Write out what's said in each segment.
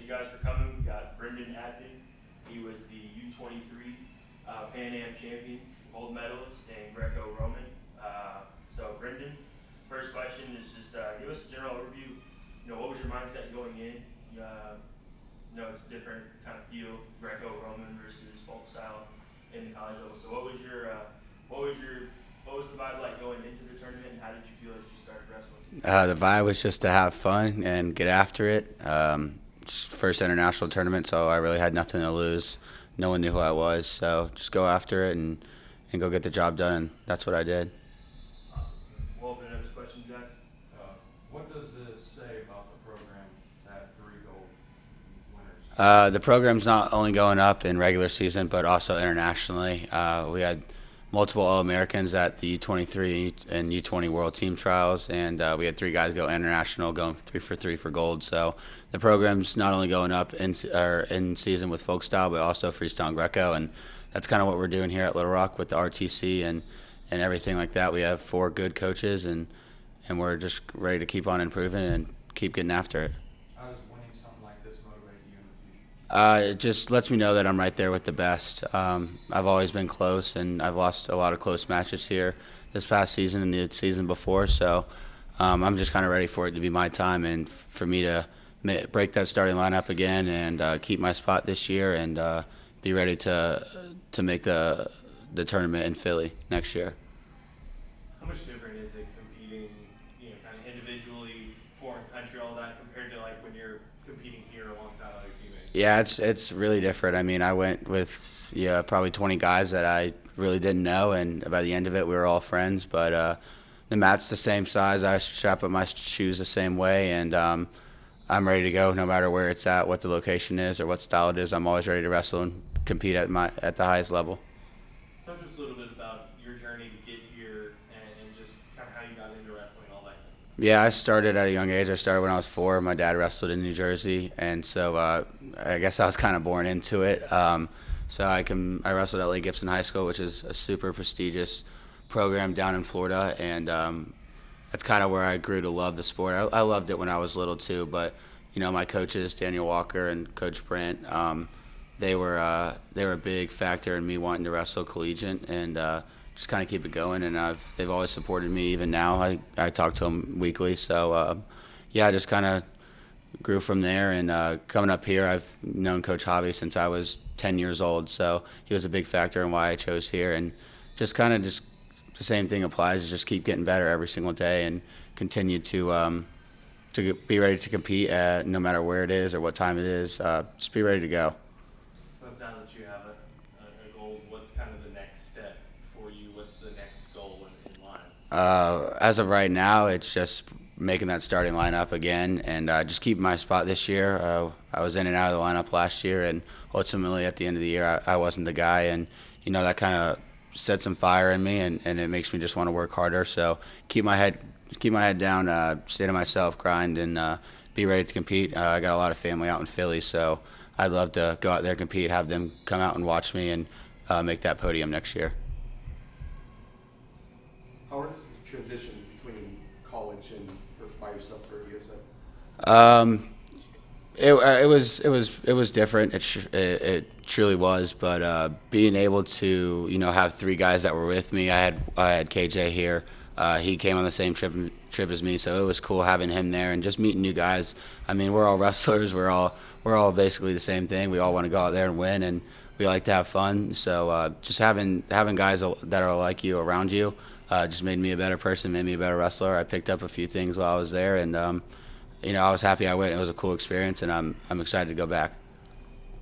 guys for coming. We got Brendon Abdon. He was the U23 Pan Am champion, gold medalist, and Greco-Roman. So Brendon, first question is just give us a general overview. What was your mindset going in? It's a different kind of feel, Greco-Roman versus folk style in the college level. So what was the vibe like going into the tournament, and how did you feel as you started wrestling? The vibe was just to have fun and get after it. First international tournament, so I really had nothing to lose. No one knew who I was, so just go after it and go get the job done, and that's what I did. Awesome. Well, the next question, Jack. What does this say about the program to have 3 gold winners? The program's not only going up in regular season, but also internationally. We had multiple All-Americans at the U23 and U20 World Team Trials, and we had 3 guys go international, going 3 for 3 for gold. So the program's not only going up in season with folk style, but also freestyle and Greco, and that's kind of what we're doing here at Little Rock with the RTC and everything like that. We have 4 good coaches, and we're just ready to keep on improving and keep getting after it. How does winning something like this motivate you in the future? It just lets me know that I'm right there with the best. I've always been close, and I've lost a lot of close matches here this past season and the season before. So I'm just kind of ready for it to be my time and for me to break that starting lineup again and keep my spot this year and be ready to make the tournament in Philly next year. How much different is it competing, kind of individually, foreign country, all that, compared to like when you're competing here alongside other teammates? Yeah, it's really different. I mean, I went with probably 20 guys that I really didn't know, and by the end of it, we were all friends. But the mat's the same size. I strap up my shoes the same way, and I'm ready to go no matter where it's at, what the location is, or what style it is. I'm always ready to wrestle and compete at the highest level. Tell us just a little bit about your journey to get here and just kind of how you got into wrestling, all that. Yeah, I started at a young age. I started when I was 4. My dad wrestled in New Jersey, and so I guess I was kind of born into it. So I wrestled at Lake Gibson High School, which is a super prestigious program down in Florida, and that's kind of where I grew to love the sport. I loved it when I was little too, but my coaches, Daniel Walker and Coach Brent, they were a big factor in me wanting to wrestle collegiate and just kind of keep it going. And they've always supported me. Even now, I talk to them weekly. So I just kind of grew from there. And coming up here, I've known Coach Hobby since I was 10 years old. So he was a big factor in why I chose here. And just the same thing applies. Just keep getting better every single day and continue to be ready to compete no matter where it is or what time it is. Just be ready to go. Now that you have a goal, what's kind of the next step for you? What's the next goal in line? As of right now, it's just making that starting lineup again and just keeping my spot this year. I was in and out of the lineup last year, and ultimately at the end of the year, I wasn't the guy, and that kind of set some fire in me, and it makes me just want to work harder. So keep my head down, stay to myself, grind, and be ready to compete. I got a lot of family out in Philly, so I'd love to go out there and compete, have them come out and watch me, and make that podium next year. How hard is the transition between college and by yourself for USA? It was different. It truly was. But being able to have 3 guys that were with me. I had KJ here. He came on the same trip as me, so it was cool having him there and just meeting new guys. I mean, we're all wrestlers. We're all basically the same thing. We all want to go out there and win, and we like to have fun. So just having guys that are like you around you just made me a better person, made me a better wrestler. I picked up a few things while I was there, and I was happy I went. It was a cool experience, and I'm excited to go back.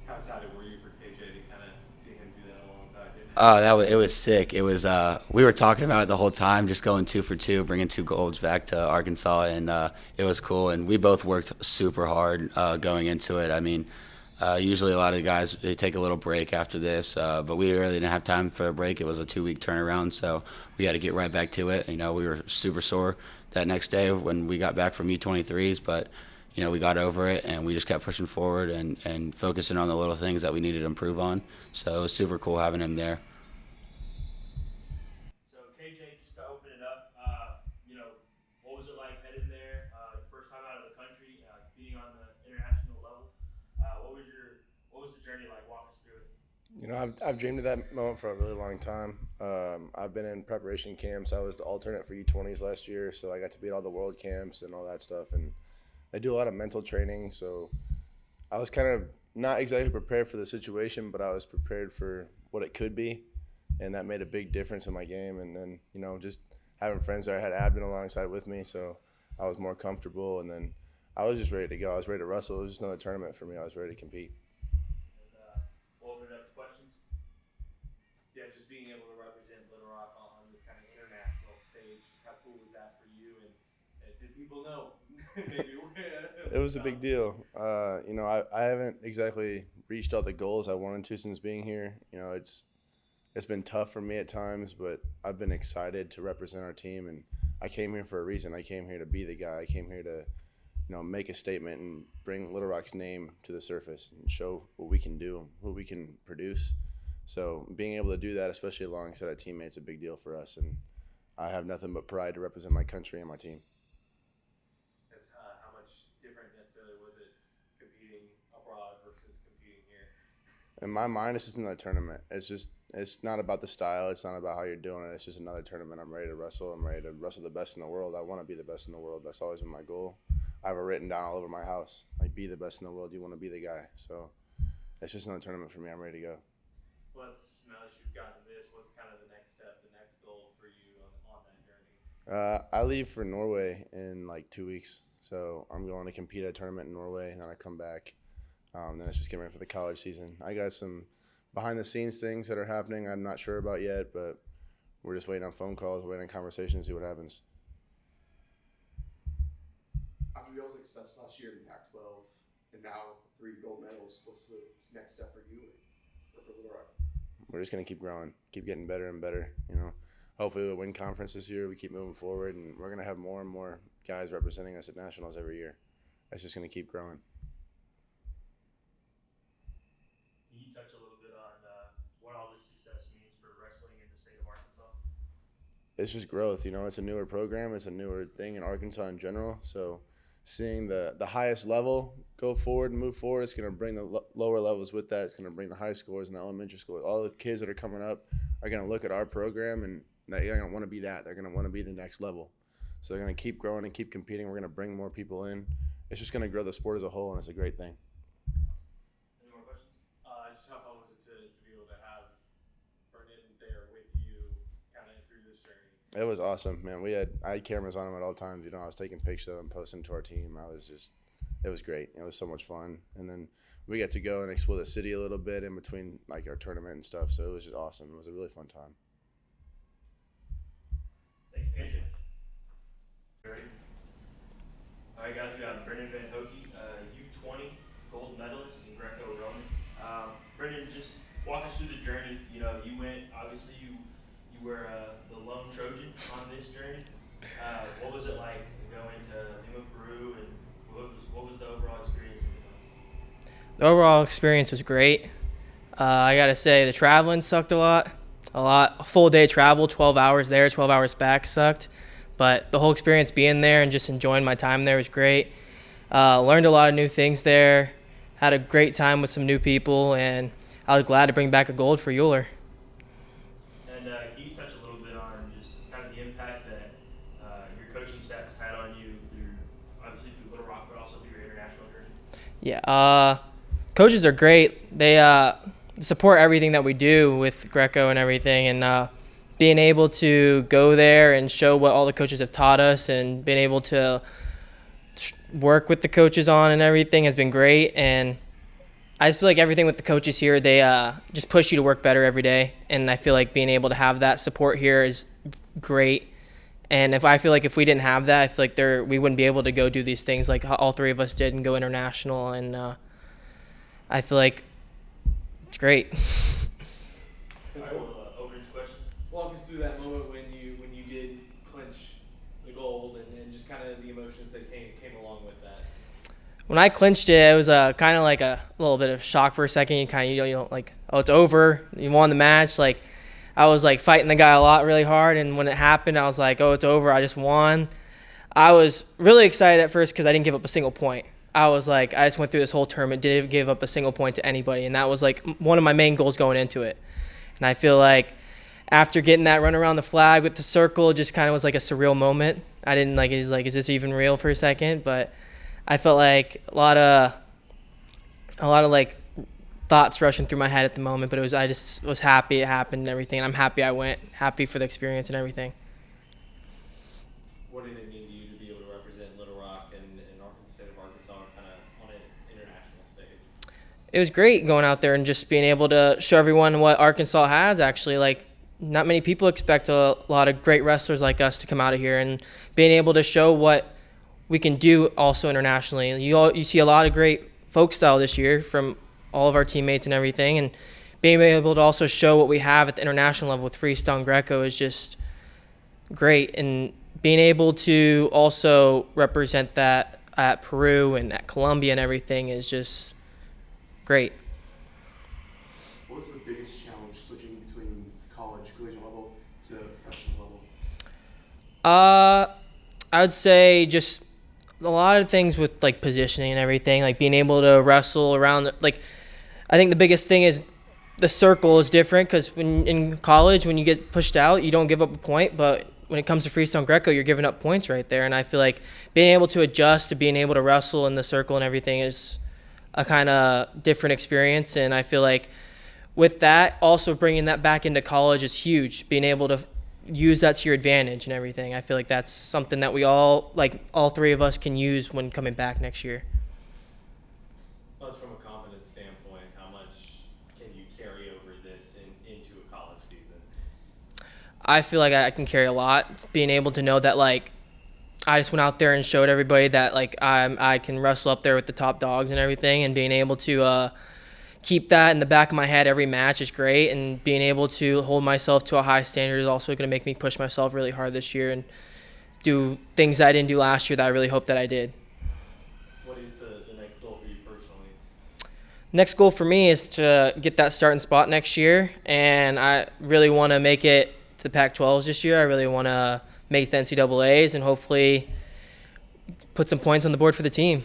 How excited were you for KJ to kind of see him do that alongside you? It was sick. It was we were talking about it the whole time, just going 2 for 2, bringing 2 golds back to Arkansas, and it was cool. And we both worked super hard going into it. I mean, usually a lot of the guys, they take a little break after this, but we really didn't have time for a break. It was a 2-week turnaround, so we had to get right back to it. We were super sore that next day when we got back from U23s, but we got over it, and we just kept pushing forward and focusing on the little things that we needed to improve on. So it was super cool having him there. So KJ, just to open it up, what was it like heading there? First time out of the country, competing on the international level. You know, I've dreamed of that moment for a really long time. I've been in preparation camps. I was the alternate for U20s last year, so I got to be at all the world camps and all that stuff. And they do a lot of mental training, so I was kind of not exactly prepared for the situation, but I was prepared for what it could be, and that made a big difference in my game. And then, you know, just having friends there, I had Abdon alongside with me, so I was more comfortable. And then I was just ready to go. I was ready to wrestle. It was just another tournament for me. I was ready to compete. And we'll open it up to questions. Yeah, just being able to represent Little Rock on this kind of international stage, how cool was that for you? And did people know? Maybe It was a big deal. You know, I haven't exactly reached all the goals I wanted to since being here. You know, it's been tough for me at times, but I've been excited to represent our team, and I came here for a reason. I came here to be the guy. I came here to, you know, make a statement and bring Little Rock's name to the surface and show what we can do, what we can produce. So being able to do that, especially alongside our teammates, is a big deal for us, and I have nothing but pride to represent my country and my team. That's how much different necessarily was it competing abroad versus competing here? In my mind, it's just another tournament. It's not about the style. It's not about how you're doing it. It's just another tournament. I'm ready to wrestle. I'm ready to wrestle the best in the world. I want to be the best in the world. That's always been my goal. I have it written down all over my house. Like, be the best in the world. You want to be the guy. So it's just another tournament for me. I'm ready to go. Now that you've gotten this, what's kind of the next step, the next goal for you on that journey? I leave for Norway in like 2 weeks. So I'm going to compete at a tournament in Norway, and then I come back. Then it's just getting ready for the college season. I got some behind-the-scenes things that are happening I'm not sure about yet, but we're just waiting on phone calls, waiting on conversations, see what happens. After y'all's success last year in Pac-12 and now 3 gold medals, what's the next step for you or for Little Rock? We're just going to keep growing, keep getting better and better. You know, hopefully we'll win conference this year. We keep moving forward, and we're going to have more and more guys representing us at nationals every year. It's just going to keep growing. Can you touch a little bit on what all this success means for wrestling in the state of Arkansas? It's just growth. You know, it's a newer program. It's a newer thing in Arkansas in general. So seeing the highest level go forward and move forward, it's going to bring the lower levels with that. It's going to bring the high scores and the elementary schools. All the kids that are coming up are going to look at our program, and they're going to want to be that. They're going to want to be the next level. So they're going to keep growing and keep competing. We're going to bring more people in. It's just going to grow the sport as a whole, and it's a great thing. Any more questions? Just how fun was it to be able to have Brennan there with you kind of through this journey? It was awesome, man. I had cameras on him at all times. You know, I was taking pictures of him, posting to our team. It was great. It was so much fun. And then we got to go and explore the city a little bit in between like our tournament and stuff. So it was just awesome. It was a really fun time. Thank you. Ready? All right, guys, we got Brennan Van Hoecke, U20 gold medalist in Greco-Roman. Brennan, just walk us through the journey. You know, you went, obviously you were the lone Trojan on this journey. What was it like going to Lima, Peru, and what was the overall experience? The overall experience was great. I got to say the traveling sucked a lot. A full day travel, 12 hours there, 12 hours back sucked. But the whole experience being there and just enjoying my time there was great. Learned a lot of new things there. Had a great time with some new people, and I was glad to bring back a gold for Euler. And can you touch a little bit on just kind of the impact that your coaching staff has had on you obviously through Little Rock, but also through your international journey? Yeah, coaches are great. They support everything that we do with Greco and everything, and being able to go there and show what all the coaches have taught us and being able to work with the coaches on and everything has been great. And I just feel like everything with the coaches here, they just push you to work better every day. And I feel like being able to have that support here is great. And I feel like if we didn't have that, I feel like we wouldn't be able to go do these things like all 3 of us did and go international. And I feel like it's great. All right, we'll open to questions. Walk us through that moment when you did clinch the gold and just kind of the emotions that came along with that. When I clinched it was kind of like a little bit of shock for a second. You don't like, oh, it's over. You won the match. Like, I was like fighting the guy a lot really hard, and when it happened, I was like, oh, it's over. I just won. I was really excited at first because I didn't give up a single point. I was like, I just went through this whole tournament, didn't give up a single point to anybody, and that was like one of my main goals going into it. And I feel like after getting that run around the flag with the circle, it just kind of was like a surreal moment. I didn't like, is this even real for a second? But I felt like a lot of like thoughts rushing through my head at the moment. But I just was happy it happened and everything. And I'm happy I went, happy for the experience and everything. What did it mean to you to be able to represent Little Rock and the state of Arkansas kind of on an international stage? It was great going out there and just being able to show everyone what Arkansas has actually. Like, not many people expect a lot of great wrestlers like us to come out of here, and being able to show what we can do also internationally. You see a lot of great folk style this year from all of our teammates and everything, and being able to also show what we have at the international level with freestyle and Greco is just great. And being able to also represent that at Peru and at Colombia and everything is just great. What was the biggest challenge switching between college, collegiate level to professional level? I would say just a lot of things with like positioning and everything, like being able to wrestle around. Like, I think the biggest thing is the circle is different because when in college, when you get pushed out, you don't give up a point, but when it comes to freestyle and Greco, you're giving up points right there. And I feel like being able to adjust to being able to wrestle in the circle and everything is a kind of different experience. And I feel like with that, also bringing that back into college is huge. Being able to use that to your advantage and everything. I feel like that's something that we all three of us can use when coming back next year. Plus, from a confidence standpoint, how much can you carry over this into a college season? I feel like I can carry a lot. Being able to know that like I just went out there and showed everybody that like I can wrestle up there with the top dogs and everything, and being able to keep that in the back of my head every match is great, and being able to hold myself to a high standard is also going to make me push myself really hard this year and do things that I didn't do last year that I really hope that I did. What is the next goal for you personally? Next goal for me is to get that starting spot next year, and I really want to make it to the Pac-12s this year. I really want to make the NCAAs and hopefully put some points on the board for the team.